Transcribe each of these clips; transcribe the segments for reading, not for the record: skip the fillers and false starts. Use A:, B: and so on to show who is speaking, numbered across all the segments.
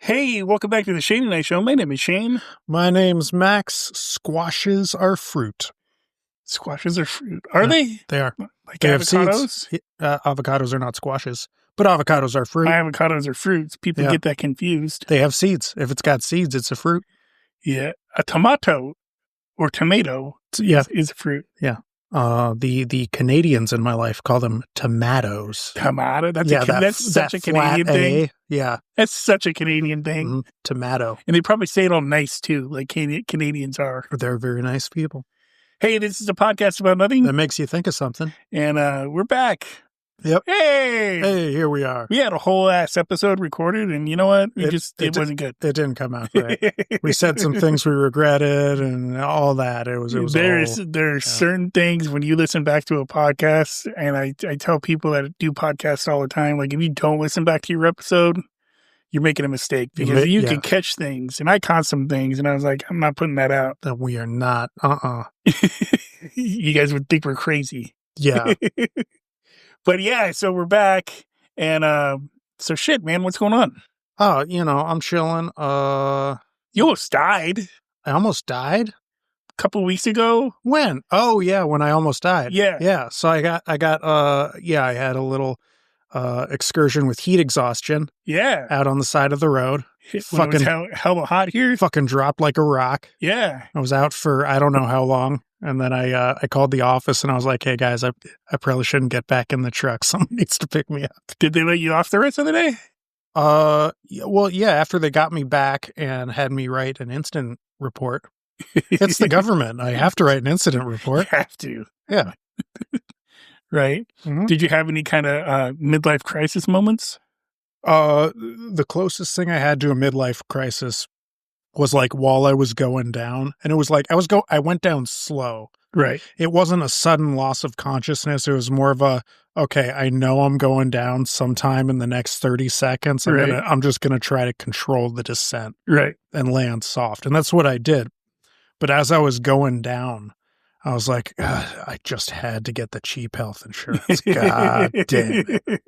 A: Hey, welcome back to the Shayne and Max show. My name is Shayne.
B: My name's Max. Squashes are fruit.
A: Squashes are fruit. Are they?
B: They are.
A: Like
B: They
A: avocados?
B: have seeds. Avocados are not squashes, but avocados are fruit.
A: My avocados are fruits. People get that confused.
B: They have seeds. If it's got seeds, it's a fruit.
A: Yeah. A tomato or tomato is a fruit.
B: Yeah. The Canadians in my life call them tomatoes.
A: Tomato? That's such a Canadian thing.
B: Yeah.
A: That's such a Canadian thing.
B: Mm-hmm. Tomato.
A: And they probably say it all nice, too, like Canadians are.
B: They're very nice people.
A: Hey, this is a podcast about nothing.
B: That makes you think of something.
A: And we're back.
B: Yep.
A: Hey,
B: here we are.
A: We had a whole ass episode recorded, and you know what? It wasn't good.
B: It didn't come out right. We said some things we regretted and all that. It was.
A: There's certain things when you listen back to a podcast, and I tell people that do podcasts all the time, like if you don't listen back to your episode, you're making a mistake because you can catch things, and I caught some things, and I was like, I'm not putting that out.
B: That we are not.
A: You guys would think we're crazy.
B: Yeah.
A: But yeah, so we're back, and so shit, man, what's going on?
B: Oh, I'm chilling.
A: You almost died.
B: I almost died?
A: A couple of weeks ago.
B: When? Oh, yeah, when I almost died.
A: Yeah.
B: Yeah, so I had a little excursion with heat exhaustion.
A: Yeah.
B: Out on the side of the road.
A: When it was hella hot here.
B: Fucking dropped like a rock.
A: Yeah.
B: I was out for I don't know how long. And then I called the office and I was like, hey, guys, I probably shouldn't get back in the truck. Someone needs to pick me up.
A: Did they let you off the rest of the day?
B: Well, yeah, after they got me back and had me write an incident report. It's the government. I have to write an incident report.
A: You have to.
B: Yeah.
A: Right? Mm-hmm. Did you have any kind of midlife crisis moments?
B: The closest thing I had to a midlife crisis was like while I was going down, and it was like I went down slow.
A: Right.
B: It wasn't a sudden loss of consciousness. It was more of a, okay, I know I'm going down sometime in the next 30 seconds. I'm just going to try to control the descent.
A: Right.
B: And land soft. And that's what I did. But as I was going down, I was like, I just had to get the cheap health insurance. God damn it.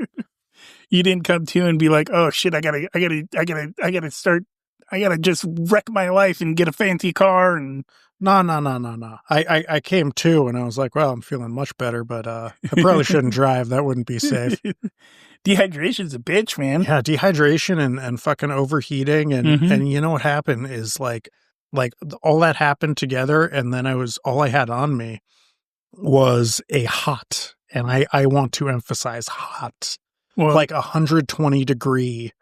A: You didn't come to and be like, oh shit, I gotta just wreck my life and get a fancy car and
B: No. I came to and I was like, well, I'm feeling much better, but I probably shouldn't drive. That wouldn't be safe.
A: Dehydration's a bitch, man.
B: Yeah, dehydration and fucking overheating and you know what happened is like all that happened together, and then all I had on me was a hot, and I want to emphasize hot. Well, like 120 degree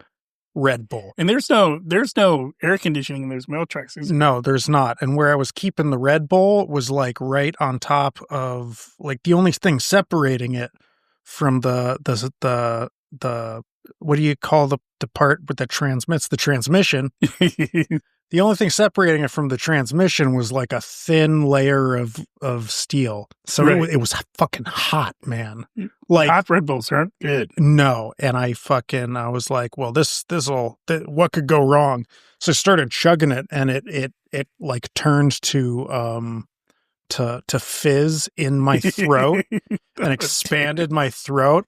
B: Red Bull.
A: And there's no air conditioning in those mail trucks.
B: No, there's not. And where I was keeping the Red Bull was like right on top of like the only thing separating it from the what do you call the part that transmits the transmission? The only thing separating it from the transmission was like a thin layer of steel. So it was fucking hot, man. Like
A: hot Red Bulls aren't good.
B: No. And I was like, well, what could go wrong? So I started chugging it, and it like turned to fizz in my throat and expanded my throat.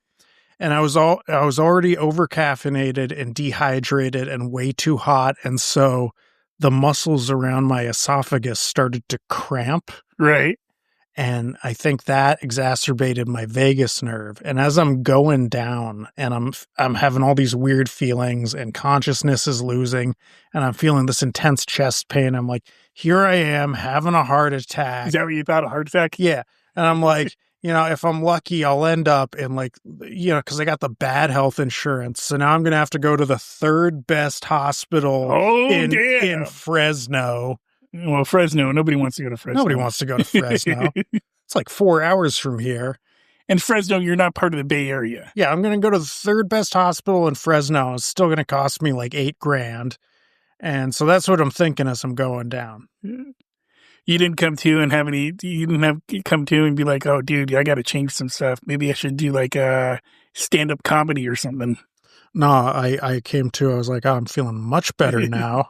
B: And I was already over caffeinated and dehydrated and way too hot. And so the muscles around my esophagus started to cramp.
A: Right.
B: And I think that exacerbated my vagus nerve. And as I'm going down and I'm having all these weird feelings and consciousness is losing and I'm feeling this intense chest pain, I'm like, here I am having a heart attack.
A: Is that what you thought, a heart attack?
B: Yeah. And I'm like, if I'm lucky, I'll end up in because I got the bad health insurance. So now I'm going to have to go to the third best hospital in Fresno.
A: Well, Fresno, nobody wants to go to Fresno.
B: Nobody wants to go to Fresno. It's like 4 hours from here.
A: And Fresno, you're not part of the Bay Area.
B: Yeah, I'm going to go to the third best hospital in Fresno. It's still going to cost me like $8,000. And so that's what I'm thinking as I'm going down.
A: You didn't come to and be like, oh, dude, I got to change some stuff. Maybe I should do like a stand-up comedy or something.
B: No, I came to, I was like, oh, I'm feeling much better now.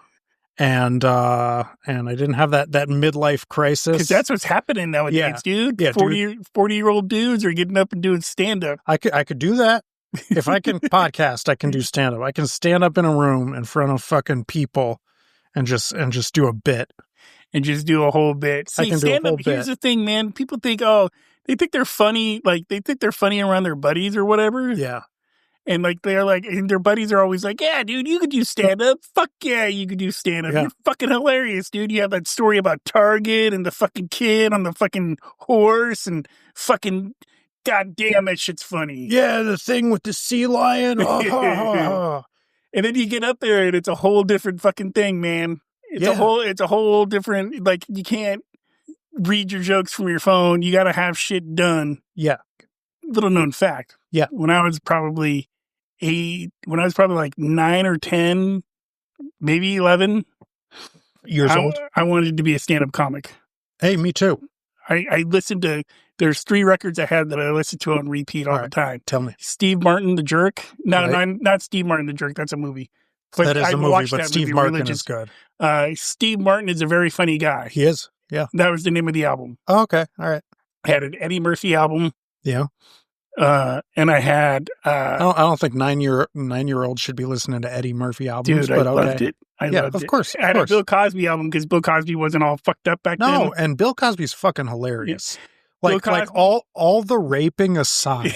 B: And I didn't have that midlife crisis.
A: Because that's what's happening nowadays, dude.
B: Yeah,
A: 40-year-old dudes are getting up and doing stand-up.
B: I could do that. If I can podcast, I can do stand up. I can stand up in a room in front of fucking people and just do a bit.
A: And just do a whole bit. See,
B: I can do a whole bit.
A: Here's the thing, man. People think, they think they're funny. Like, they think they're funny around their buddies or whatever.
B: Yeah.
A: And like, they're like, and their buddies are always like, yeah, dude, you could do stand up. Fuck yeah, you could do stand up. Yeah. You're fucking hilarious, dude. You have that story about Target and the fucking kid on the fucking horse and fucking, god damn, that shit's funny.
B: Yeah, the thing with the sea lion.
A: And then you get up there and it's a whole different fucking thing, man. It's a whole different, like, you can't read your jokes from your phone. You got to have shit done.
B: Yeah.
A: Little known fact.
B: Yeah.
A: When I was probably like 9 or 10, maybe 11
B: years old,
A: I wanted to be a stand-up comic.
B: Hey, me too.
A: I listened to, there's 3 records I had that I listened to on repeat all the time.
B: Tell me.
A: Steve Martin, the Jerk. No, not Steve Martin, the Jerk. That's a movie.
B: But that is a movie, but Steve Martin is good.
A: Steve Martin is a very funny guy.
B: He is, yeah.
A: That was the name of the album.
B: Oh, okay, all right.
A: I had an Eddie Murphy album.
B: Yeah.
A: And I had...
B: I don't think 9-year-olds should be listening to Eddie Murphy albums.
A: Dude,
B: but
A: I loved it. I loved it.
B: Of course.
A: I had a Bill Cosby album because Bill Cosby wasn't all fucked up back then.
B: No, and Bill Cosby's fucking hilarious. Yeah. Like all the raping aside,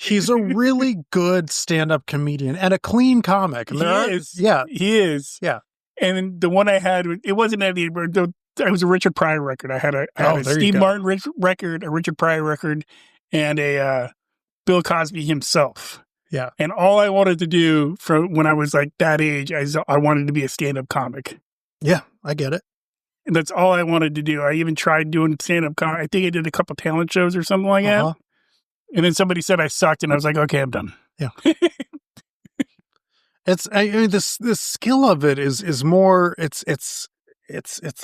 B: he's a really good stand-up comedian and a clean comic.
A: He is. Yeah. He is.
B: Yeah.
A: And the one I had, it wasn't Eddie, but it was a Richard Pryor record. I had a Steve Martin record, a Richard Pryor record, and a Bill Cosby himself.
B: Yeah.
A: And all I wanted to do from when I was like that age, I wanted to be a stand-up comic.
B: Yeah, I get it.
A: And that's all I wanted to do. I even tried doing stand-up comedy. I think I did a couple talent shows or something like that. And then somebody said I sucked, and I was like, okay, I'm done.
B: Yeah. The skill of it is more, it's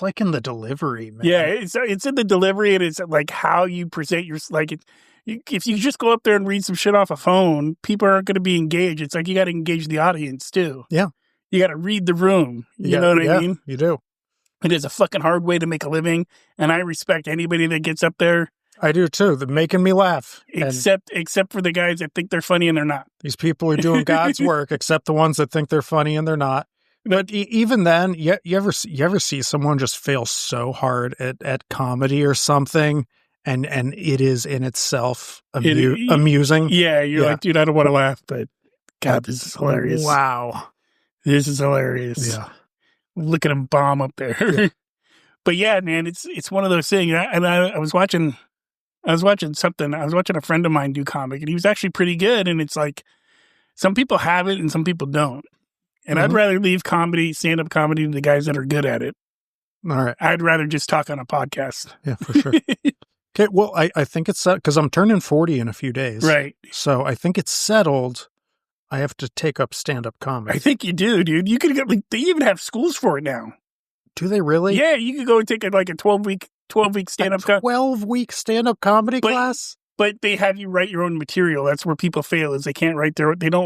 B: like in the delivery, man.
A: Yeah, it's in the delivery, and it's like how you present your, like, if you just go up there and read some shit off a phone, people aren't going to be engaged. It's like you got to engage the audience, too.
B: Yeah.
A: You got to read the room. You know what I mean?
B: You do.
A: It is a fucking hard way to make a living, and I respect anybody that gets up there.
B: I do too. They're making me laugh.
A: Except for the guys that think they're funny and they're not.
B: These people are doing God's work, except the ones that think they're funny and they're not. But even then, you ever see someone just fail so hard at comedy or something, and it is in itself amusing?
A: Yeah, you're like, dude, I don't want to laugh, but God, this is hilarious.
B: Wow.
A: This is hilarious.
B: Yeah.
A: Look at him bomb up there. Yeah. But yeah, man, it's one of those things. And I was watching something. I was watching a friend of mine do comic, and he was actually pretty good. And it's like, some people have it and some people don't. And I'd rather leave stand-up comedy to the guys that are good at it.
B: All right.
A: I'd rather just talk on a podcast.
B: Yeah, for sure. Okay, well, I think it's set, because I'm turning 40 in a few days.
A: Right.
B: So I think it's settled. I have to take up stand-up comedy.
A: I think you do, dude. You could get, like, they even have schools for it now.
B: Do they really?
A: Yeah, you could go and take a 12-week stand-up
B: 12-week stand-up comedy class?
A: But they have you write your own material. That's where people fail, is they don't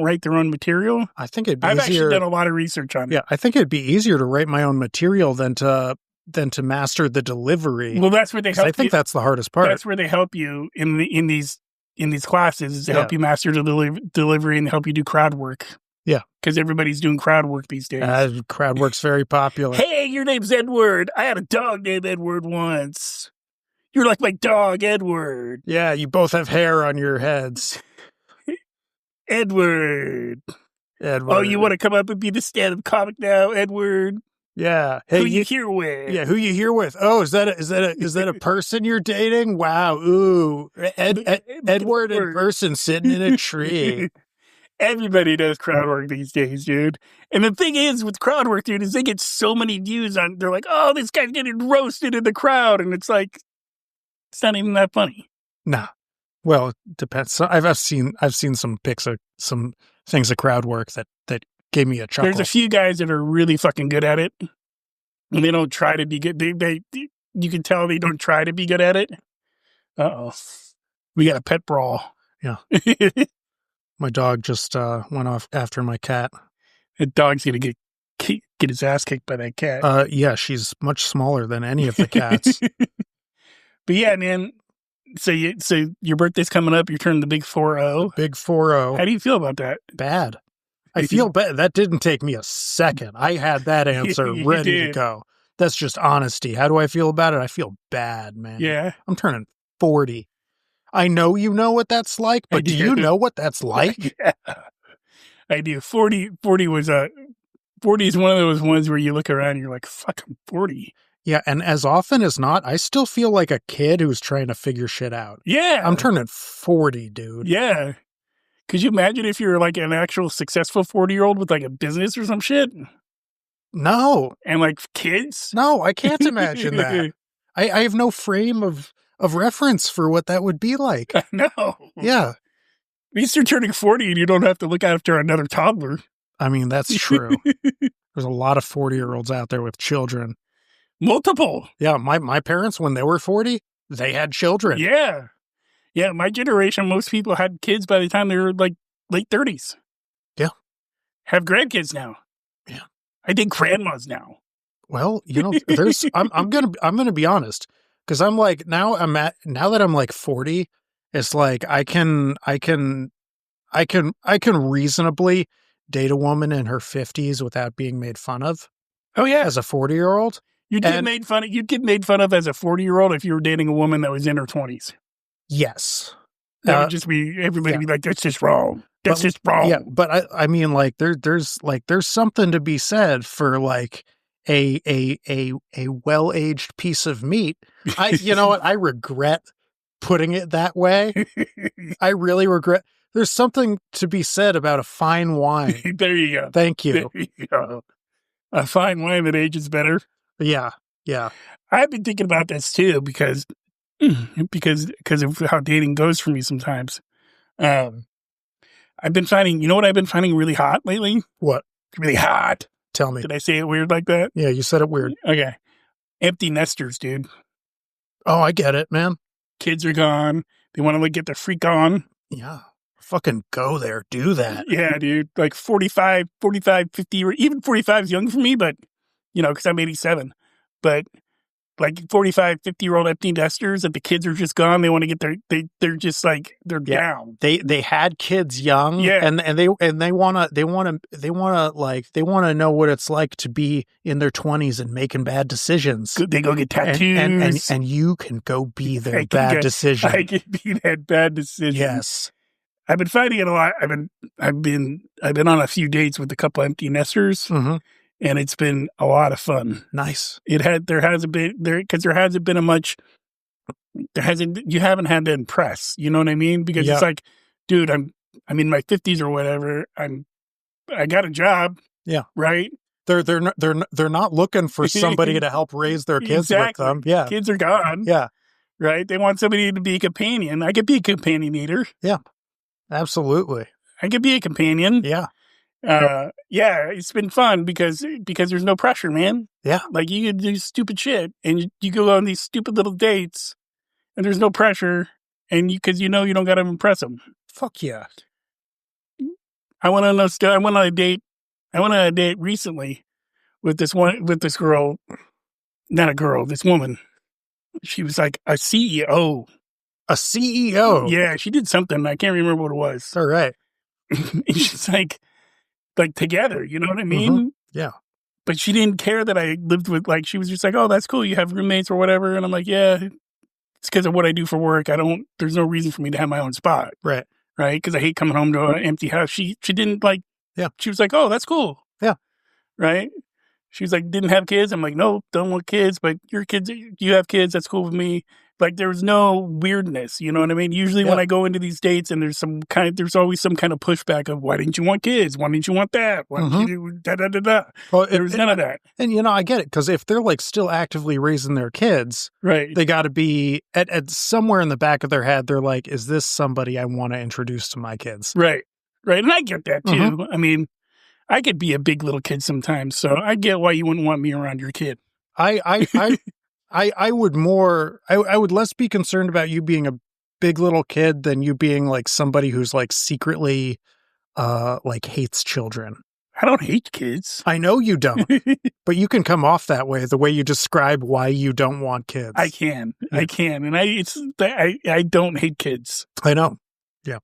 A: write their own material.
B: I think it'd be
A: I've
B: easier.
A: actually done a lot of research on it.
B: Yeah, I think it'd be easier to write my own material than to master the delivery.
A: Well, that's where they help you.
B: I think that's the hardest part.
A: That's where they help you in these classes, is to help you master the delivery and help you do crowd work.
B: Yeah.
A: Because everybody's doing crowd work these days.
B: Crowd work's very popular.
A: Hey, your name's Edward. I had a dog named Edward once. You're like my dog, Edward.
B: Yeah, you both have hair on your heads.
A: Edward. Oh, you want to come up and be the stand-up comic now, Edward?
B: Yeah.
A: Hey, who you here with?
B: Yeah, who you here with? Oh, is that a person you're dating? Wow. Ooh. Edward in person sitting in a tree.
A: Everybody does crowd work these days, dude. And the thing is with crowd work, dude, is they get so many views on. They're like, oh, this guy's getting roasted in the crowd, and it's like, it's not even that funny.
B: Nah. Well, it depends. I've seen some pics of some things of crowd work that gave me a chuckle.
A: There's a few guys that are really fucking good at it, and they don't try to be good. They you can tell they don't try to be good at it. Uh-oh. We got a pet brawl.
B: Yeah. My dog just went off after my cat.
A: The dog's going to get his ass kicked by that cat.
B: Yeah, she's much smaller than any of the cats.
A: But yeah, man, So your birthday's coming up. You're turning the big 4-0.
B: Big 4-0.
A: How do you feel about that?
B: Bad. I feel bad. That didn't take me a second. I had that answer ready to go. That's just honesty. How do I feel about it? I feel bad, man.
A: Yeah.
B: I'm turning 40. I know you know what that's like, but do you know what that's like?
A: Yeah. I do. 40 was 40 is one of those ones where you look around and you're like, fuck, I'm 40.
B: Yeah, and as often as not, I still feel like a kid who's trying to figure shit out.
A: Yeah.
B: I'm turning 40, dude.
A: Yeah. Could you imagine if you're like an actual successful 40-year-old with like a business or some shit?
B: No.
A: And like kids?
B: No, I can't imagine that. I have no frame of reference for what that would be like.
A: No.
B: Yeah.
A: At least you're turning 40 and you don't have to look after another toddler.
B: I mean, that's true. There's a lot of 40-year-olds out there with children.
A: Multiple.
B: Yeah, my parents, when they were 40, they had children.
A: Yeah. Yeah, my generation, most people had kids by the time they were like late 30s.
B: Yeah.
A: Have grandkids now.
B: Yeah.
A: I think grandmas now.
B: Well, you know, there's I'm gonna be honest, because I'm like now that I'm like 40, it's like I can reasonably date a woman in her 50s without being made fun of.
A: Oh yeah,
B: as a 40-year-old,
A: you'd get made fun of as a 40-year-old if you were dating a woman that was in her 20s.
B: Yes,
A: that would just be everybody be like, that's just wrong. That's just wrong.
B: Yeah, but I mean, like there's something to be said for like a well-aged piece of meat. You know what? I regret putting it that way. I really regret. There's something to be said about a fine wine.
A: There you go.
B: Thank you.
A: There you go. A fine wine that ages better.
B: Yeah, yeah.
A: I've been thinking about this too because of how dating goes for me sometimes. I've been finding, you know what I've been finding really hot lately?
B: What?
A: Really hot.
B: Tell me.
A: Did I say it weird like that?
B: Yeah, you said it weird.
A: Okay. Empty nesters, dude.
B: Oh, I get it, man.
A: Kids are gone. They want to like get their freak on.
B: Yeah. Fucking go there. Do that.
A: Yeah, dude. Like 45, 50, or even 45 is young for me, but, you know, because I'm 87. But like 45, 50-year-old empty nesters that the kids are just gone. They want to get they're just like, they're down.
B: They had kids young.
A: Yeah.
B: And they want to know what it's like to be in their 20s and making bad decisions.
A: They go get tattoos.
B: And you can go be their bad decision.
A: I can be that bad decision.
B: Yes.
A: I've been finding it a lot. I've been on a few dates with a couple empty nesters.
B: Mm-hmm.
A: And it's been a lot of fun.
B: Nice.
A: You haven't had to impress. You know what I mean? Because it's like, dude, I'm in my 50s or whatever. I got a job.
B: Yeah.
A: Right.
B: They're not looking for somebody to help raise their kids with them. Yeah.
A: Kids are gone.
B: Yeah.
A: Right. They want somebody to be a companion. I could be a companion eater.
B: Yeah. Absolutely.
A: I could be a companion.
B: Yeah.
A: Yeah, it's been fun because there's no pressure, man.
B: Yeah.
A: Like you can do stupid shit and you go on these stupid little dates and there's no pressure and because you don't got to impress them.
B: Fuck yeah.
A: I went on a date recently with this girl, not a girl, this woman. She was like a CEO.
B: A CEO?
A: Yeah, she did something. I can't remember what it was.
B: All right.
A: And she's like together, you know what I mean?
B: Mm-hmm. Yeah.
A: But she didn't care that I lived with, like, she was just like, oh, that's cool. You have roommates or whatever. And I'm like, yeah, it's because of what I do for work. There's no reason for me to have my own spot.
B: Right.
A: Right. Because I hate coming home to an empty house. She didn't
B: yeah.
A: She was like, oh, that's cool.
B: Yeah.
A: Right. She was like, didn't have kids. I'm like, no, don't want kids, but your kids, you have kids. That's cool with me. Like, there was no weirdness, you know what I mean? Usually when I go into these dates and there's always some kind of pushback of, why didn't you want kids? Why didn't you want that? Why didn't you do da-da-da-da? Well, there was none of that.
B: And, I get it, because if they're, like, still actively raising their kids,
A: right,
B: they got to be, at somewhere in the back of their head, they're like, is this somebody I want to introduce to my kids?
A: Right, right. And I get that, too.
B: Mm-hmm.
A: I mean, I could be a big little kid sometimes, so I get why you wouldn't want me around your kid.
B: I would less be concerned about you being a big little kid than you being like somebody who's like secretly like hates children.
A: I don't hate kids.
B: I know you don't, but you can come off that way, the way you describe why you don't want kids.
A: I can. And I don't hate kids.
B: I know. Yeah.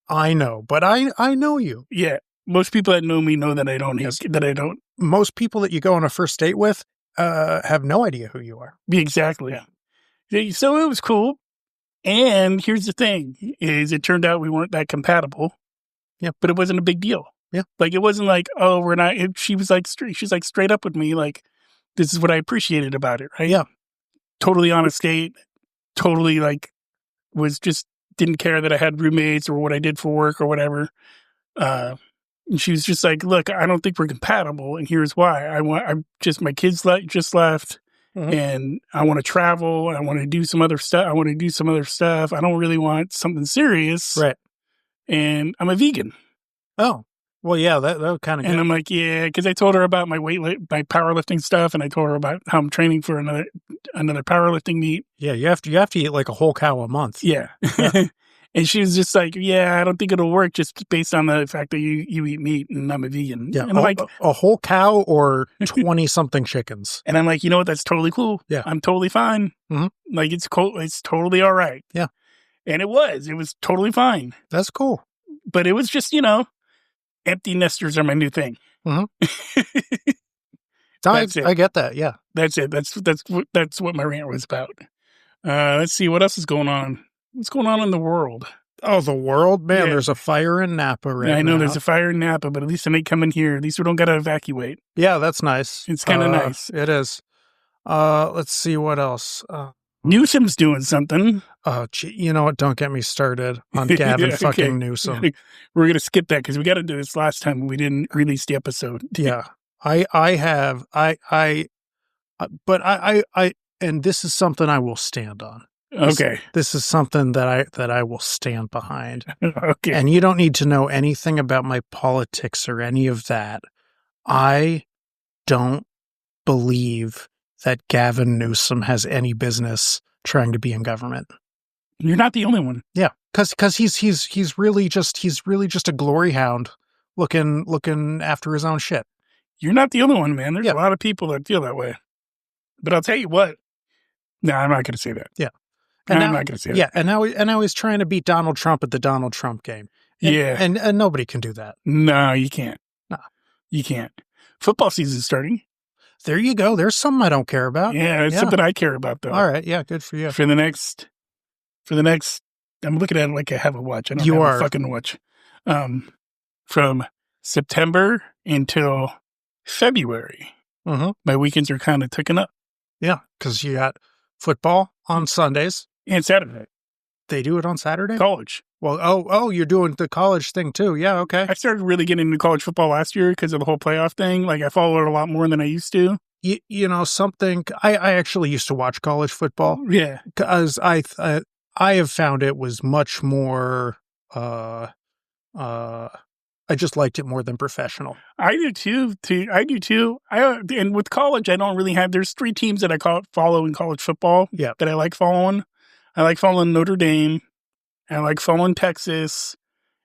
B: I know, but I know you.
A: Yeah. Most people that know me know that I don't hate, that I don't.
B: Most people that you go on a first date with have no idea who you are.
A: Exactly. Yeah. So it was cool. And here's the thing is it turned out we weren't that compatible.
B: Yeah.
A: But it wasn't a big deal.
B: Yeah.
A: Like, it wasn't like, oh, we're not, she was like, she's like straight up with me. Like, this is what I appreciated about it. Right.
B: Yeah.
A: Totally honest date. Totally like was just didn't care that I had roommates or what I did for work or whatever. And she was just like, look, I don't think we're compatible. And here's why. My kids just left. Mm-hmm. And I want to travel. I want to do some other stuff. I don't really want something serious.
B: Right.
A: And I'm a vegan.
B: Oh, well, yeah, that kind of.
A: And I'm like, yeah, because I told her about my powerlifting stuff, and I told her about how I'm training for another powerlifting meet.
B: Yeah, you have to eat like a whole cow a month.
A: Yeah. And she was just like, yeah, I don't think it'll work just based on the fact that you eat meat and I'm a vegan.
B: Yeah,
A: and I'm like,
B: a whole cow or 20-something chickens.
A: And I'm like, you know what? That's totally cool.
B: Yeah.
A: I'm totally fine.
B: Mm-hmm.
A: Like, it's cool. It's totally all right.
B: Yeah.
A: And it was totally fine.
B: That's cool.
A: But it was just, empty nesters are my new thing.
B: Mm-hmm. I get that. Yeah.
A: That's it. That's what my rant was about. Let's see what else is going on. What's going on in the world?
B: Oh, the world? Man, yeah. There's a fire in Napa right now.
A: I know there's a fire in Napa, but at least it ain't coming here. At least we don't got to evacuate.
B: Yeah, that's nice.
A: It's kind of nice.
B: It is. Let's see what else.
A: Newsom's doing something.
B: Oh, gee, you know what? Don't get me started on Gavin fucking Newsom.
A: We're going to skip that because we got to do this last time. We didn't release the episode.
B: Yeah. And this is something I will stand on.
A: Okay.
B: This is something that I will stand behind.
A: Okay.
B: And you don't need to know anything about my politics or any of that. I don't believe that Gavin Newsom has any business trying to be in government.
A: You're not the only one.
B: Yeah. Cause he's really just a glory hound looking after his own shit.
A: You're not the only one, man. There's a lot of people that feel that way. But I'll tell you what. No, I'm not going to say that.
B: Yeah.
A: And I'm not going to say that.
B: Yeah, and now he's trying to beat Donald Trump at the Donald Trump game. And nobody can do that.
A: No, you can't.
B: No.
A: You can't. Football season's starting.
B: There you go. There's something I don't care about.
A: Yeah, it's something I care about, though.
B: All right. Yeah, good for you.
A: For the next, I'm looking at it like I have a watch. I don't have a fucking watch. From September until February, my weekends are kind of ticking up.
B: Yeah, because you got football on Sundays.
A: And Saturday.
B: They do it on Saturday?
A: College.
B: Well, you're doing the college thing too. Yeah, okay.
A: I started really getting into college football last year because of the whole playoff thing. Like, I followed it a lot more than I used to.
B: You know, something, I actually used to watch college football.
A: Yeah.
B: Because I have found it was much more, I just liked it more than professional.
A: I do too. And with college, I don't really have, there's 3 teams that I follow in college football that I like following. I like following Notre Dame. I like following Texas.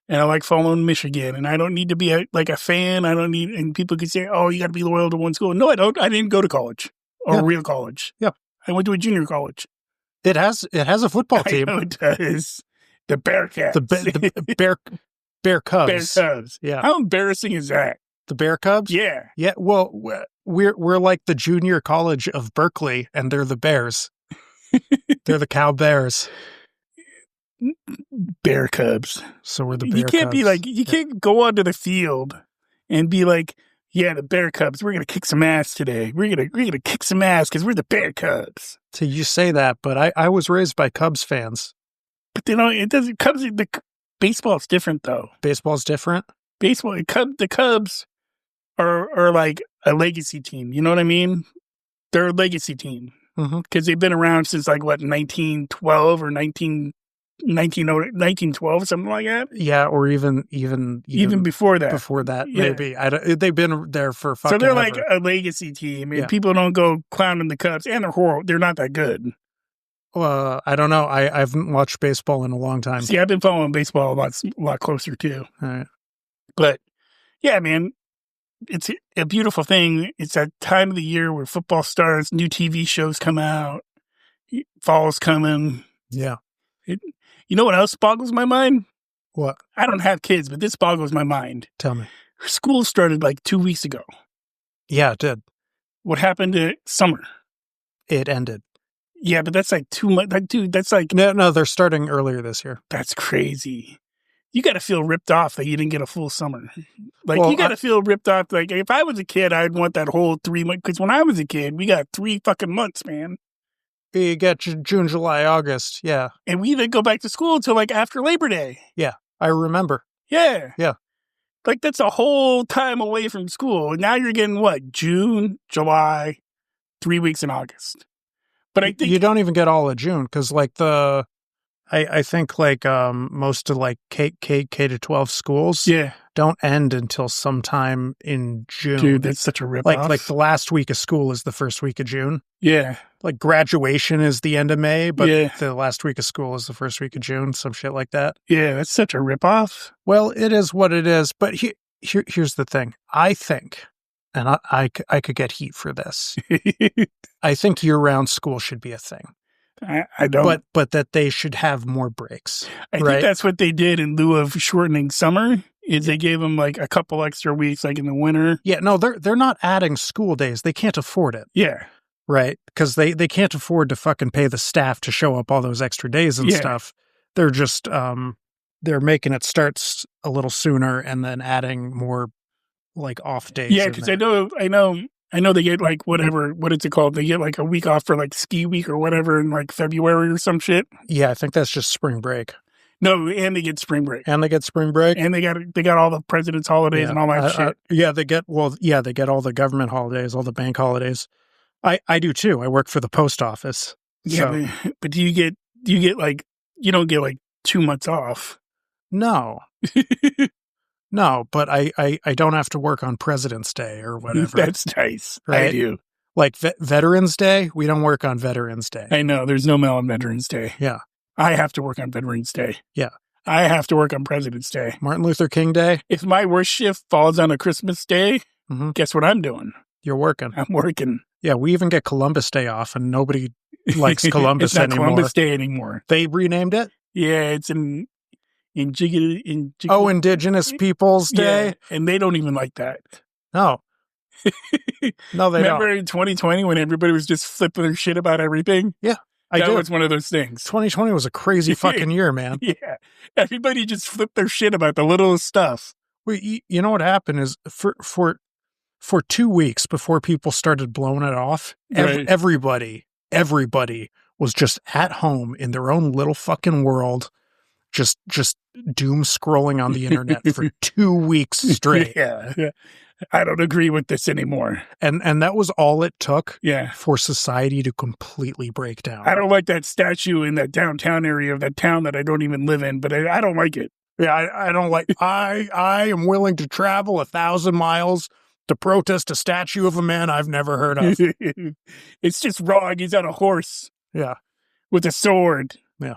A: And I like following Michigan. And I don't need to be a fan. And people could say, oh, you got to be loyal to one school. No, I don't. I didn't go to college or real college.
B: Yeah.
A: I went to a junior college.
B: It has a football team.
A: I know it does. The Bearcats.
B: The Bear Cubs.
A: Bear Cubs.
B: Yeah.
A: How embarrassing is that?
B: The Bear Cubs?
A: Yeah.
B: Yeah. Well, we're like the junior college of Berkeley, and they're the Bears. They're the Cow Bears.
A: Bear Cubs.
B: So we're the Bear
A: You can't
B: Cubs.
A: be like, you can't go onto the field and be like, yeah, the Bear Cubs, we're going to kick some ass today. We're gonna kick some ass because we're the Bear Cubs.
B: So you say that, but I was raised by Cubs fans.
A: But it doesn't, baseball's different though.
B: Baseball's different?
A: The Cubs are like a legacy team. You know what I mean? They're a legacy team. Because they've been around since 1912 or 1912, something like that.
B: Yeah, or even
A: before that.
B: Before that, maybe. They've been there for fucking
A: So they're
B: ever.
A: like a legacy team, and people don't go clowning the Cubs, and they're horrible. They're not that good.
B: I don't know. I haven't watched baseball in a long time.
A: See, I've been following baseball a lot closer too.
B: All right.
A: But yeah, man, it's a beautiful thing. It's that time of the year where football starts, new TV shows come out, fall's coming.
B: Yeah.
A: You know what else boggles my mind?
B: What?
A: I don't have kids, but this boggles my mind.
B: Tell me.
A: School started like 2 weeks ago.
B: Yeah, it did.
A: What happened to summer?
B: It ended.
A: Yeah, but that's like too much. Like, dude, that's like...
B: No, they're starting earlier this year.
A: That's crazy. You got to feel ripped off that you didn't get a full summer. Like,
B: well,
A: you got to feel ripped off. Like, if I was a kid, I'd want that whole 3 months. Because when I was a kid, we got 3 fucking months, man.
B: You get June, July, August. Yeah.
A: And we didn't go back to school until like after Labor Day.
B: Yeah, I remember.
A: Yeah.
B: Yeah.
A: Like, that's a whole time away from school. And now you're getting what? June, July, 3 weeks in August. But I think
B: you don't even get all of June because, like, I think like most of like K to 12 schools don't end until sometime in June.
A: Dude, that's such a rip off.
B: Like the last week of school is the first week of June.
A: Yeah.
B: Like graduation is the end of May, but the last week of school is the first week of June, some shit like that.
A: Yeah, that's such a rip off.
B: Well, it is what it is. But here's the thing. I think, and I could get heat for this. I think year-round school should be a thing.
A: I don't.
B: But that they should have more breaks.
A: I think that's what they did in lieu of shortening summer, is they gave them like a couple extra weeks, like in the winter.
B: Yeah, no, they're not adding school days. They can't afford it.
A: Yeah.
B: Right? Because they can't afford to fucking pay the staff to show up all those extra days and stuff. They're just, they're making it start a little sooner and then adding more like off days.
A: Yeah, because I know they get like what is it called? They get like a week off for like ski week or whatever in like February or some shit.
B: Yeah, I think that's just spring break.
A: No, and they get spring break.
B: And they get spring break.
A: And they got all the president's holidays and all that shit.
B: They get all the government holidays, all the bank holidays. I do too. I work for the post office.
A: Yeah,
B: so.
A: but do you get like, you don't get like 2 months off?
B: No. No, but I don't have to work on President's Day or whatever.
A: That's nice.
B: Right?
A: I do.
B: Like Veterans Day, we don't work on Veterans Day.
A: I know. There's no mail on Veterans Day.
B: Yeah.
A: I have to work on Veterans Day.
B: Yeah.
A: I have to work on President's Day.
B: Martin Luther King Day.
A: If my worst shift falls on a Christmas Day, guess what I'm doing?
B: You're working.
A: I'm working.
B: Yeah, we even get Columbus Day off, and nobody likes Columbus
A: it's not
B: anymore.
A: Columbus Day anymore.
B: They renamed it?
A: Yeah, it's
B: Indigenous Peoples Day?
A: Yeah, and they don't even like that.
B: No. No, they
A: Remember
B: don't.
A: in 2020 when everybody was just flipping their shit about everything?
B: Yeah,
A: that was one of those things.
B: 2020 was a crazy fucking year, man.
A: Yeah. Everybody just flipped their shit about the littlest stuff.
B: Well, you know what happened is for 2 weeks before people started blowing it off, everybody was just at home in their own little fucking world, just doom scrolling on the internet for 2 weeks straight.
A: Yeah. I don't agree with this anymore.
B: And that was all it took for society to completely break down.
A: I don't like that statue in that downtown area of that town that I don't even live in, but I don't like it.
B: Yeah, I don't like I am willing to travel 1,000 miles to protest a statue of a man I've never heard of.
A: It's just wrong. He's on a horse.
B: Yeah.
A: With a sword.
B: Yeah.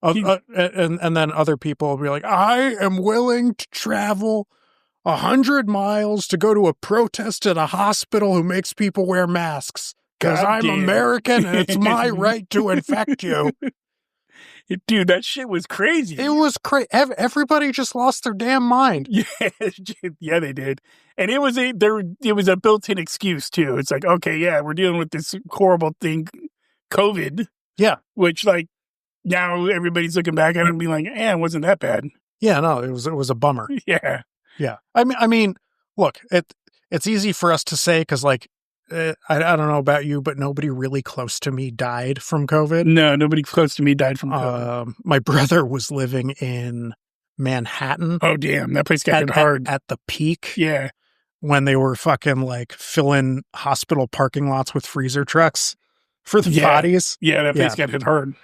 B: And then other people will be like, I am willing to travel 100 miles to go to a protest at a hospital who makes people wear masks because I'm American and it's my right to infect you.
A: Dude, that shit was crazy.
B: It was crazy. Everybody just lost their damn mind.
A: Yeah, they did. And it was a built-in excuse too. It's like, okay, yeah, we're dealing with this horrible thing, COVID.
B: Yeah.
A: Which, like, now everybody's looking back at it and being like, it wasn't that bad.
B: Yeah, no, it was a bummer.
A: Yeah.
B: Yeah. I mean, look, it's easy for us to say because, like, I don't know about you, but nobody really close to me died from COVID.
A: No, nobody close to me died from COVID.
B: My brother was living in Manhattan.
A: Oh, damn. That place got hit hard.
B: At the peak.
A: Yeah.
B: When they were fucking, like, filling hospital parking lots with freezer trucks for the bodies.
A: Yeah, that place got hit hard.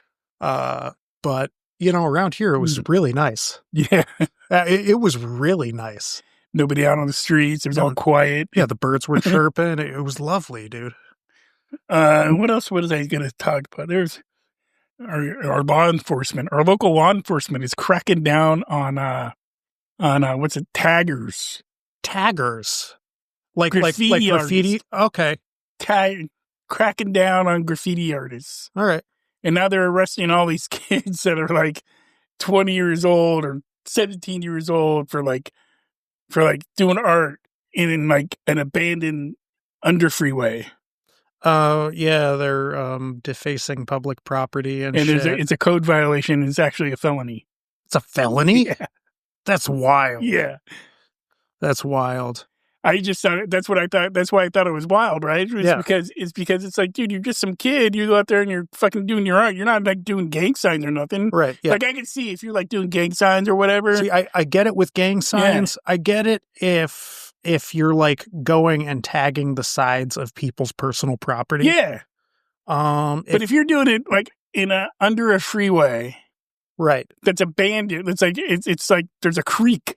B: But, you know, around here, it was really nice.
A: Yeah.
B: It was really nice.
A: Nobody out on the streets. It was all quiet.
B: Yeah, the birds were chirping. It was lovely, dude.
A: What else was I going to talk about? There's our law enforcement. Our local law enforcement is cracking down on what's it? Taggers.
B: Taggers. Like graffiti? Okay.
A: Cracking down on graffiti artists.
B: All right.
A: And now they're arresting all these kids that are like 20 years old or 17 years old for doing art in like an abandoned under freeway.
B: Yeah, they're defacing public property and shit.
A: It's a code violation. It's actually a felony.
B: It's a felony?
A: Yeah.
B: That's wild.
A: Yeah.
B: That's wild.
A: I just thought that's what I thought. That's why I thought it was wild, right? Because it's like, dude, you're just some kid. You go out there and you're fucking doing your art. You're not like doing gang signs or nothing,
B: right? Yeah.
A: Like I can see if you're like doing gang signs or whatever.
B: See, I get it with gang signs. Yeah. I get it if you're like going and tagging the sides of people's personal property.
A: Yeah. But if you're doing it like under a freeway,
B: right?
A: That's abandoned. It's like there's a creek,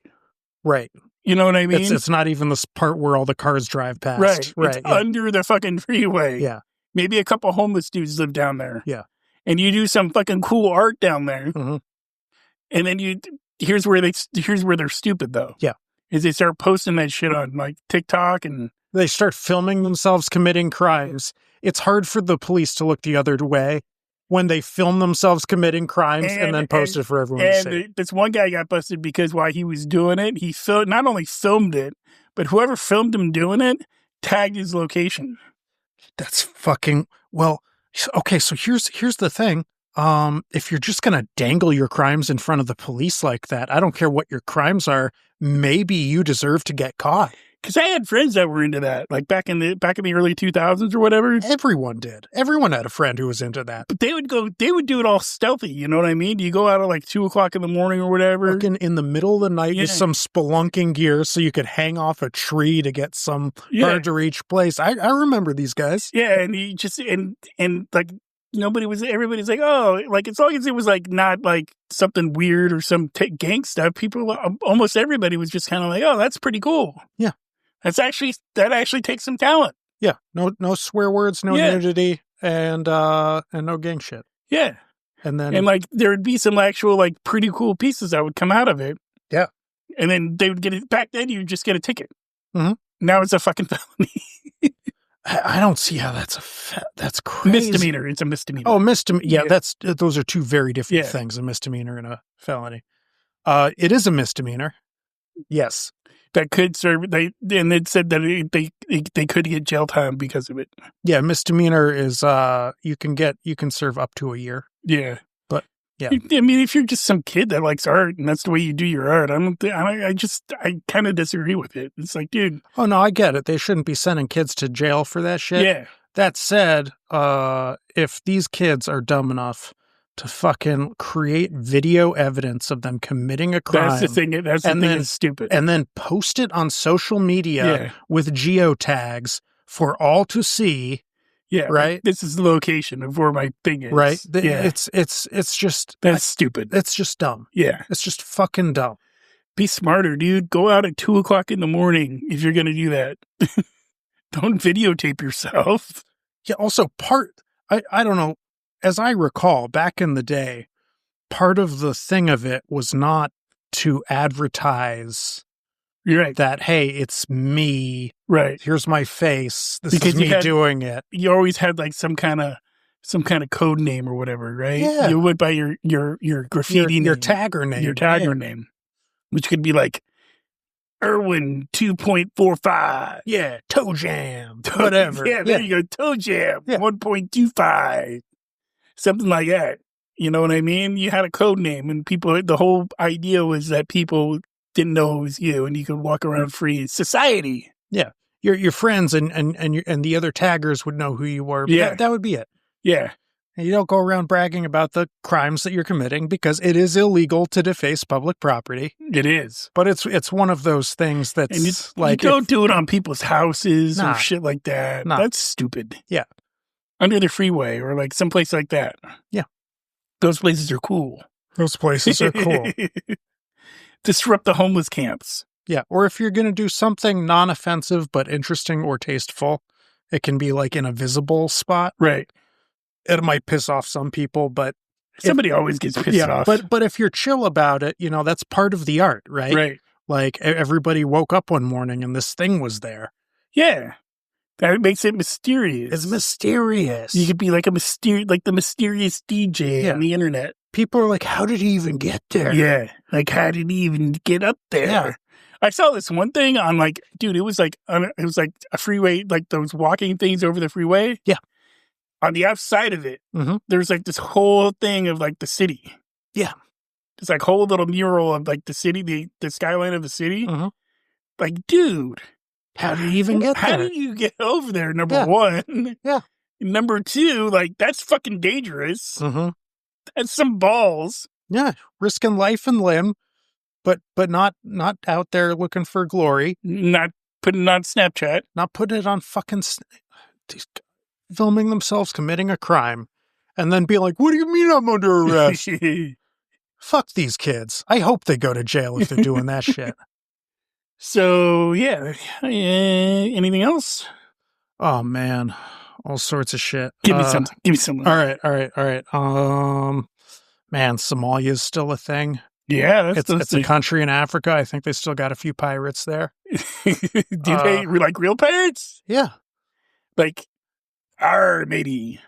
B: right?
A: You know what I mean?
B: It's not even this part where all the cars drive past.
A: Right. It's under the fucking freeway.
B: Yeah.
A: Maybe a couple homeless dudes live down there.
B: Yeah.
A: And you do some fucking cool art down there.
B: Mm-hmm.
A: And then here's where they're stupid though.
B: Yeah.
A: Is they start posting that shit on like TikTok and
B: they start filming themselves committing crimes. It's hard for the police to look the other way when they film themselves committing crimes and then post it for everyone to see.
A: This one guy got busted because while he was doing it, he not only filmed it, but whoever filmed him doing it tagged his location.
B: That's fucking well. Okay, so here's the thing. If you're just gonna dangle your crimes in front of the police like that, I don't care what your crimes are. Maybe you deserve to get caught.
A: Because I had friends that were into that, like back in the early 2000s or whatever.
B: Everyone did. Everyone had a friend who was into that.
A: But they would do it all stealthy. You know what I mean? You go out at like 2:00 in the morning or whatever,
B: working in the middle of the night with some spelunking gear, so you could hang off a tree to get some hard to reach place. I remember these guys.
A: Yeah, and you just and like everybody's like, oh, like as long as it was like not like something weird or some gang stuff, almost everybody was just kind of like, oh, that's pretty cool.
B: Yeah.
A: That actually takes some talent.
B: Yeah. No swear words, no nudity, and no gang shit.
A: Yeah.
B: And
A: like there would be some actual like pretty cool pieces that would come out of it.
B: Yeah.
A: And then they would get it back then you just get a ticket.
B: Mm-hmm.
A: Now it's a fucking felony.
B: I don't see how that's crazy.
A: Misdemeanor. It's a misdemeanor.
B: Oh, misdemeanor. Yeah, those are two very different things, a misdemeanor and a felony. It is a misdemeanor. Yes.
A: That could serve. They said that they could get jail time because of it.
B: Yeah, misdemeanor is you can serve up to a year.
A: Yeah,
B: but yeah,
A: I mean, if you're just some kid that likes art and that's the way you do your art, I kind of disagree with it. It's like, dude.
B: Oh no, I get it. They shouldn't be sending kids to jail for that shit.
A: Yeah.
B: That said, if these kids are dumb enough to fucking create video evidence of them committing a crime.
A: That's the thing. That's stupid.
B: And then post it on social media with geotags for all to see.
A: Yeah.
B: Right.
A: This is the location of where my thing is.
B: Right.
A: Yeah.
B: It's just.
A: That's stupid.
B: It's just dumb.
A: Yeah.
B: It's just fucking dumb.
A: Be smarter, dude. Go out at 2:00 in the morning if you're going to do that. Don't videotape yourself.
B: Yeah. Also I don't know. As I recall, back in the day, part of the thing of it was not to advertise that, hey, it's me.
A: Right.
B: Here's my face. This is me doing it.
A: You always had like some kind of code name or whatever, right?
B: Yeah.
A: You went by your graffiti name.
B: Your tagger name.
A: Your tagger name. Which could be like Irwin 2.45.
B: Yeah. Toe Jam. Whatever.
A: Yeah, there you go. Toe Jam 1.25. Something like that. You know what I mean? You had a code name and the whole idea was that people didn't know it was you and you could walk around free in society.
B: Yeah. Your friends and the other taggers would know who you were.
A: Yeah.
B: That would be it.
A: Yeah.
B: And you don't go around bragging about the crimes that you're committing because it is illegal to deface public property.
A: It is.
B: But it's one of those things that's
A: and you don't do it on people's houses or shit like that.
B: Nah.
A: That's stupid.
B: Yeah.
A: Under the freeway or like someplace like that.
B: Yeah.
A: Those places are cool.
B: Those places are cool.
A: Disrupt the homeless camps.
B: Yeah. Or if you're going to do something non-offensive but interesting or tasteful, it can be like in a visible spot.
A: Right.
B: It might piss off some people, but
A: somebody always gets pissed off.
B: But if you're chill about it, that's part of the art, right?
A: Right.
B: Like everybody woke up one morning and this thing was there.
A: Yeah. That makes it mysterious.
B: It's mysterious.
A: You could be like the mysterious DJ on the internet.
B: People are like, how did he even get there?
A: Yeah. Like, how did he even get up there?
B: Yeah.
A: I saw this one thing on dude, it was like a freeway, like those walking things over the freeway.
B: Yeah.
A: On the outside of it, there's like this whole thing of like the city.
B: Yeah.
A: It's like whole little mural of like the city, the skyline of the city. Like, dude.
B: How did you even get there?
A: How did you get over there, number one?
B: Yeah.
A: Number two, like, that's fucking dangerous. That's some balls.
B: Yeah. Risking life and limb, but not out there looking for glory.
A: Not putting it on Snapchat.
B: Not putting it on fucking... filming themselves committing a crime, and then be like, what do you mean I'm under arrest? Fuck these kids. I hope they go to jail if they're doing that shit.
A: So, yeah. Anything else?
B: Oh, man. All sorts of shit.
A: Give me something. Give me something.
B: All right. Man, Somalia is still a thing.
A: Yeah.
B: It's a country in Africa. I think they still got a few pirates there.
A: Do they like real pirates?
B: Yeah.
A: Like, matey.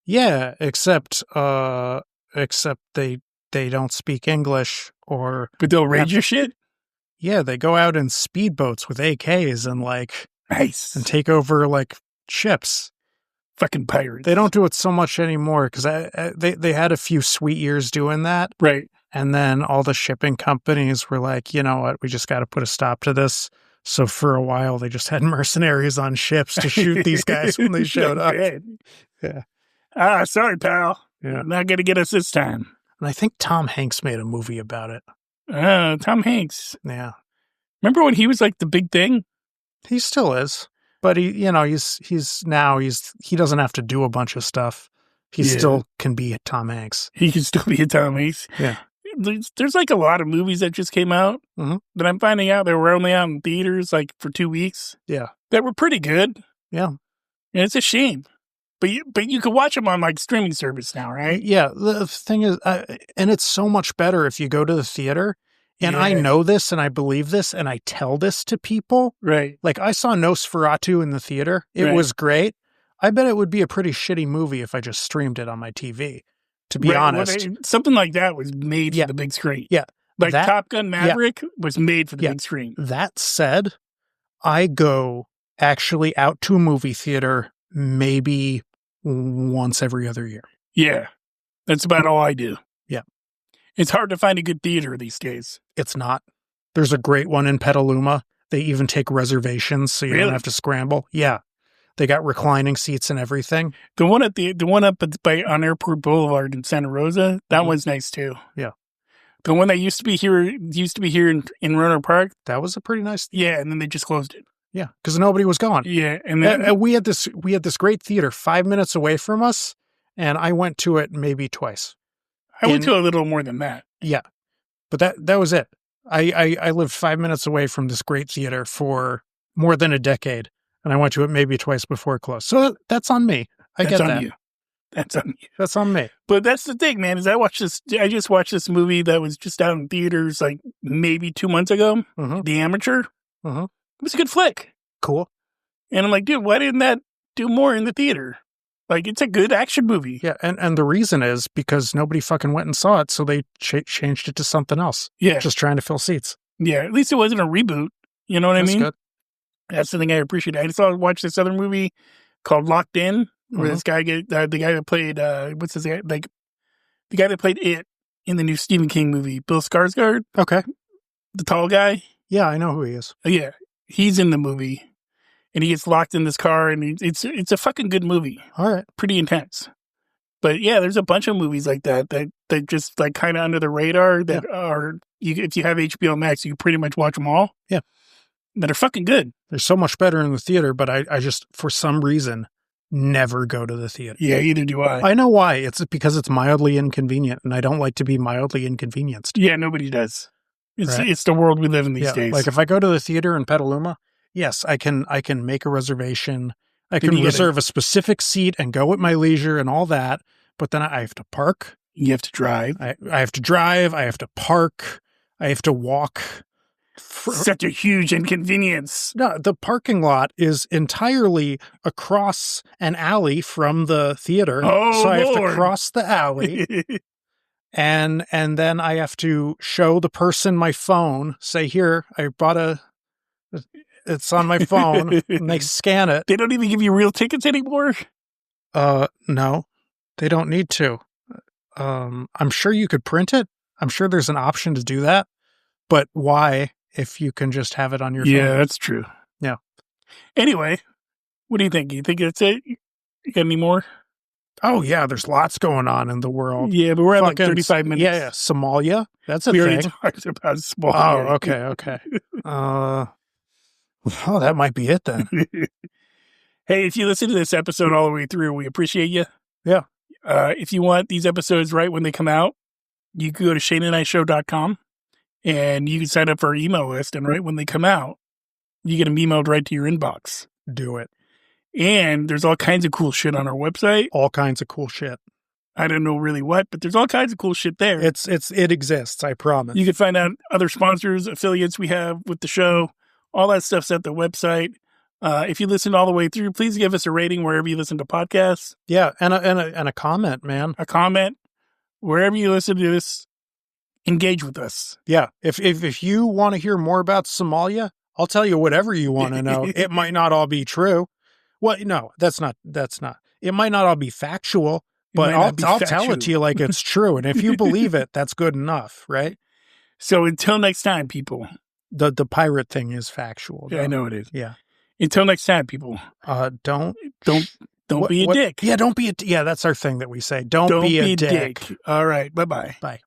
B: Yeah, except they don't speak English
A: But they'll raid your shit?
B: Yeah, they go out in speedboats with AKs and
A: nice.
B: And take over ships.
A: Fucking pirates.
B: They don't do it so much anymore because they had a few sweet years doing that.
A: Right.
B: And then all the shipping companies were like, you know what, we just got to put a stop to this. So for a while, they just had mercenaries on ships to shoot these guys when they showed up.
A: Yeah. Sorry, pal.
B: Yeah.
A: Not going to get us this time.
B: And I think Tom Hanks made a movie about it.
A: Tom Hanks.
B: Yeah.
A: Remember when he was like the big thing?
B: He still is. But he doesn't have to do a bunch of stuff. He still can be a Tom Hanks.
A: He can still be a Tom Hanks.
B: Yeah.
A: There's like a lot of movies that just came out that I'm finding out they were only out in theaters like for 2 weeks.
B: Yeah.
A: That were pretty good.
B: Yeah.
A: And it's a shame. But you can watch them on like streaming service now, right?
B: Yeah. The thing is, and it's so much better if you go to the theater. And I know this and I believe this and I tell this to people.
A: Right.
B: Like I saw Nosferatu in the theater. It was great. I bet it would be a pretty shitty movie if I just streamed it on my TV, to be honest.
A: Well, something like that was made for the big screen.
B: Yeah.
A: Like Top Gun Maverick was made for the big screen.
B: That said, I go actually out to a movie theater maybe once every other year.
A: Yeah. That's about all I do.
B: Yeah.
A: It's hard to find a good theater these days.
B: It's not. There's a great one in Petaluma. They even take reservations so you don't have to scramble. Yeah. They got reclining seats and everything.
A: The one on Airport Boulevard in Santa Rosa, that one's nice too.
B: Yeah.
A: The one that used to be here in Roanoke Park,
B: that was a pretty nice.
A: Yeah, and then they just closed it.
B: Yeah, because nobody was going.
A: Yeah, and then
B: we had this great theater 5 minutes away from us, and I went to it maybe twice.
A: I went to a little more than that.
B: Yeah, but that was it. I lived 5 minutes away from this great theater for more than a decade, and I went to it maybe twice before it closed. So that's on me. That's on you.
A: That's on you.
B: That's on me.
A: But that's the thing, man, is I just watched this movie that was just out in theaters like maybe 2 months ago, The Amateur. It was a good flick.
B: Cool.
A: And I'm like, dude, why didn't that do more in the theater? Like, it's a good action movie.
B: Yeah, and the reason is because nobody fucking went and saw it, so they changed it to something else.
A: Yeah.
B: Just trying to fill seats.
A: Yeah, at least it wasn't a reboot. You know what I mean?
B: Good.
A: That's the thing I appreciate. I just watched this other movie called Locked In, where this guy the guy that played what's his name? Like the guy that played It in the new Stephen King movie, Bill Skarsgård.
B: Okay.
A: The tall guy.
B: Yeah, I know who he is.
A: Yeah, he's in the movie, and he gets locked in this car, and it's a fucking good movie.
B: All right,
A: pretty intense. But yeah, there's a bunch of movies like that just like kind of under the radar that are if you have HBO Max, you can pretty much watch them all.
B: Yeah,
A: that are fucking good.
B: They're so much better in the theater, but I just for some reason never go to the theater.
A: Yeah, either do I.
B: I know why. It's because it's mildly inconvenient, and I don't like to be mildly inconvenienced.
A: Yeah, nobody does. It's the world we live in these days.
B: Like if I go to the theater in Petaluma, yes, I can make a reservation. I can reserve a specific seat and go at my leisure and all that. But then I have to park.
A: You have to drive.
B: I have to drive. I have to park. I have to walk.
A: Such a huge inconvenience.
B: No, the parking lot is entirely across an alley from the theater.
A: Oh,
B: so I have
A: Lord.
B: to cross the alley. And then I have to show the person my phone, say, here, I bought it's on my phone, and they scan it.
A: They don't even give you real tickets anymore?
B: No, they don't need to. I'm sure you could print it. I'm sure there's an option to do that. But why if you can just have it on your phone?
A: Yeah, that's true.
B: Yeah.
A: Anyway, what do you think? You think that's it? You got any more?
B: Oh, yeah, there's lots going on in the world.
A: Yeah, but we're at like 35 minutes.
B: Yeah, Somalia. That's a thing.
A: We already talked about Somalia.
B: Oh, okay. Oh, that might be it then.
A: Hey, if you listen to this episode all the way through, we appreciate you.
B: Yeah.
A: If you want these episodes right when they come out, you can go to ShayneandIShow.com and you can sign up for our email list. And right when they come out, you get them emailed right to your inbox.
B: Do it.
A: And there's all kinds of cool shit on our website.
B: All kinds of cool shit.
A: I don't know really what, but there's all kinds of cool shit there.
B: It exists, I promise.
A: You can find out other sponsors, affiliates we have with the show. All that stuff's at the website. If you listened all the way through, please give us a rating wherever you listen to podcasts.
B: Yeah, and a comment, man.
A: A comment. Wherever you listen to this, engage with us.
B: Yeah. If you want to hear more about Somalia, I'll tell you whatever you want to know. It might not all be true. Well, no, that's not. It might not all be factual, but I'll tell it to you like it's true. And if you believe it, that's good enough, right?
A: So until next time, people.
B: The pirate thing is factual.
A: Yeah, I know it is.
B: Yeah.
A: Until next time, people.
B: Don't
A: be a dick.
B: Yeah, don't be a. Yeah, that's our thing that we say. Don't be a dick.
A: All right. Bye-bye.
B: Bye.